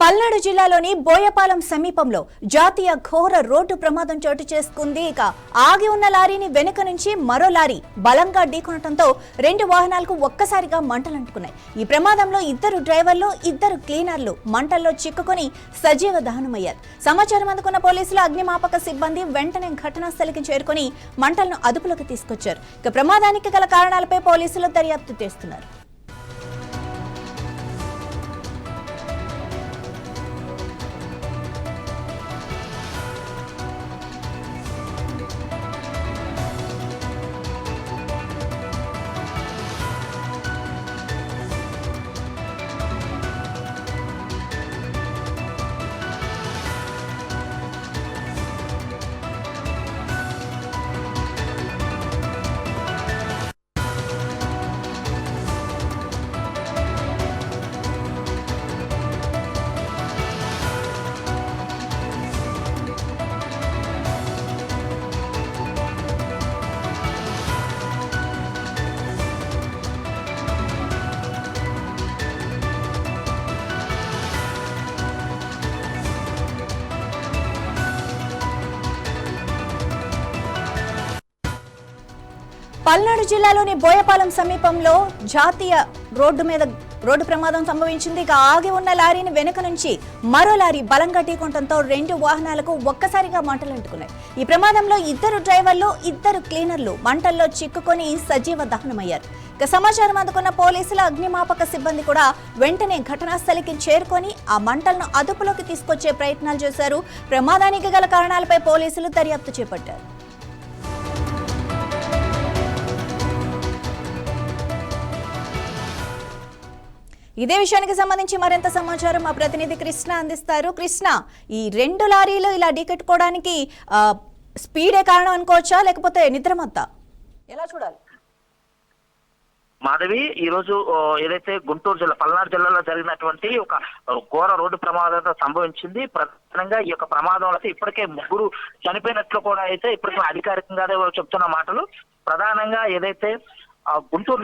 పల్నాడు జిల్లాలోని బోయపాలెం సమీపంలో జాతీయ ఘోర రోడ్డు ప్రమాదం చోటు చేసుకుంది. ఇక ఆగి ఉన్న లారీని వెనుక నుంచి మరో లారీ బలంగా ఢీకొనడంతో రెండు వాహనాలకు ఒక్కసారిగా మంటలంటుకున్నాయి. ఈ ప్రమాదంలో ఇద్దరు డ్రైవర్లు, ఇద్దరు క్లీనర్లు మంటల్లో చిక్కుకొని సజీవ దహనమయ్యారు. సమాచారం అందుకున్న పోలీసులు, అగ్నిమాపక సిబ్బంది వెంటనే ఘటనా స్థలికి చేరుకొని మంటలను అదుపులోకి తీసుకొచ్చారు. ఇక ప్రమాదానికి గల కారణాలపై పోలీసులు దర్యాప్తు చేస్తున్నారు. పల్నాడు జిల్లాలోని బోయపాలెం సమీపంలో జాతీయ రోడ్డు ప్రమాదం సంభవించింది. ఇక ఆగి ఉన్న లారీని వెనుక నుంచి మరో లారీ బలంగా ఢీకొనడంతో రెండు వాహనాలకు ఒక్కసారిగా మంటలంటుకున్నాయి. ఈ ప్రమాదంలో ఇద్దరు డ్రైవర్లు, ఇద్దరు క్లీనర్లు మంటల్లో చిక్కుకొని సజీవ దహనమయ్యారు. ఇక సమాచారం అందుకున్న పోలీసులు, అగ్నిమాపక సిబ్బంది కూడా వెంటనే ఘటనా స్థలికి చేరుకొని ఆ మంటలను అదుపులోకి తీసుకొచ్చే ప్రయత్నాలు చేశారు. ప్రమాదానికి గల కారణాలపై పోలీసులు దర్యాప్తు చేపట్టారు. ఇదే విషయానికి సంబంధించి మరింత సమాచారం మా ప్రతినిధి కృష్ణ అందిస్తారు. కృష్ణ, ఈ రెండు లారీలు ఇలా ఢీకొట్టుకోవడానికి స్పీడే కారణం అనుకోవచ్చా, లేకపోతే నిద్రమత్తా, ఎలా చూడాలి? మాధవి, ఈ రోజు ఏదైతే గుంటూరు జిల్లా, పల్నాడు జిల్లాలో జరిగినటువంటి ఒక ఘోర రోడ్డు ప్రమాదం సంభవించింది. ప్రధానంగా ఈ యొక్క ప్రమాదంలో ఇప్పటికే ముగ్గురు చనిపోయినట్లు కూడా అయితే ఇప్పటికే అధికారికంగానే చెప్తున్న మాటలు. ప్రధానంగా ఏదైతే గుంటూరు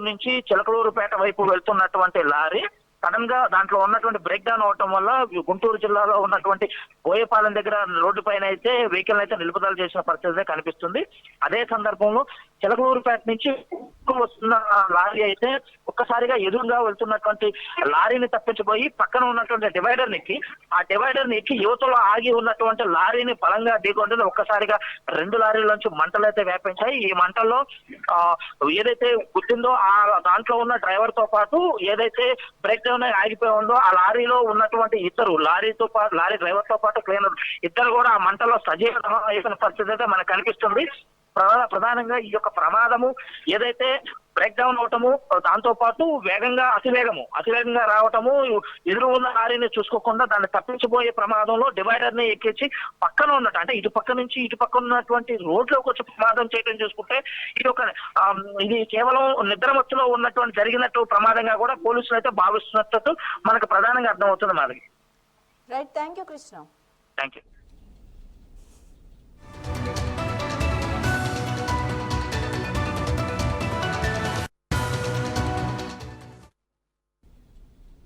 నుంచి చిలకలూరుపేట వైపు వెళ్తున్నటువంటి లారీ సడన్ గా దాంట్లో ఉన్నటువంటి బ్రేక్ డౌన్ అవటం వల్ల గుంటూరు జిల్లాలో ఉన్నటువంటి బోయపాలెం దగ్గర రోడ్డు పైన అయితే వెహికల్ అయితే నిలుపుదల చేసిన పరిస్థితి కనిపిస్తుంది. అదే సందర్భంలో చిలకలూరుపేట నుంచి వస్తున్న లారీ అయితే ఒక్కసారిగా ఎదురుగా వెళ్తున్నటువంటి లారీని తప్పించిపోయి పక్కన ఉన్నటువంటి డివైడర్ ని ఎక్కి యువతలో ఆగి ఉన్నటువంటి లారీని బలంగా ఢీకొంటే ఒక్కసారిగా రెండు లారీల నుంచి మంటలు అయితే వ్యాపించాయి. ఈ మంటల్లో ఏదైతే గుర్తుందో ఆ దాంట్లో ఉన్న డ్రైవర్ తో పాటు ఏదైతే బ్రేక్ డౌన్ ఆగిపోయి ఉందో ఆ లారీలో ఉన్నటువంటి ఇద్దరు, లారీ డ్రైవర్ తో పాటు క్లీనర్ ఇద్దరు కూడా ఆ మంటల్లో సజీవ అయిపోయిన పరిస్థితి అయితే మనకు కనిపిస్తుంది. ప్రధానంగా ఈ యొక్క ప్రమాదము ఏదైతే బ్రేక్ డౌన్ అవటము, దాంతో పాటు అతివేగంగా రావటము, ఎదురు ఉన్న లారీని చూసుకోకుండా దాన్ని తప్పించిపోయే ప్రమాదంలో డివైడర్ ని ఎక్కించి పక్కన ఉన్నట్టు, అంటే ఇటు పక్క ఉన్నటువంటి రోడ్లోకి వచ్చి ప్రమాదం చేయడం చూసుకుంటే ఇది కేవలం నిద్రమత్తులో ఉన్నటువంటి జరిగినట్టు ప్రమాదంగా కూడా పోలీసులు అయితే భావిస్తున్నట్టు మనకు ప్రధానంగా అర్థమవుతుంది. మాది right, thank you Krishna. Thank you.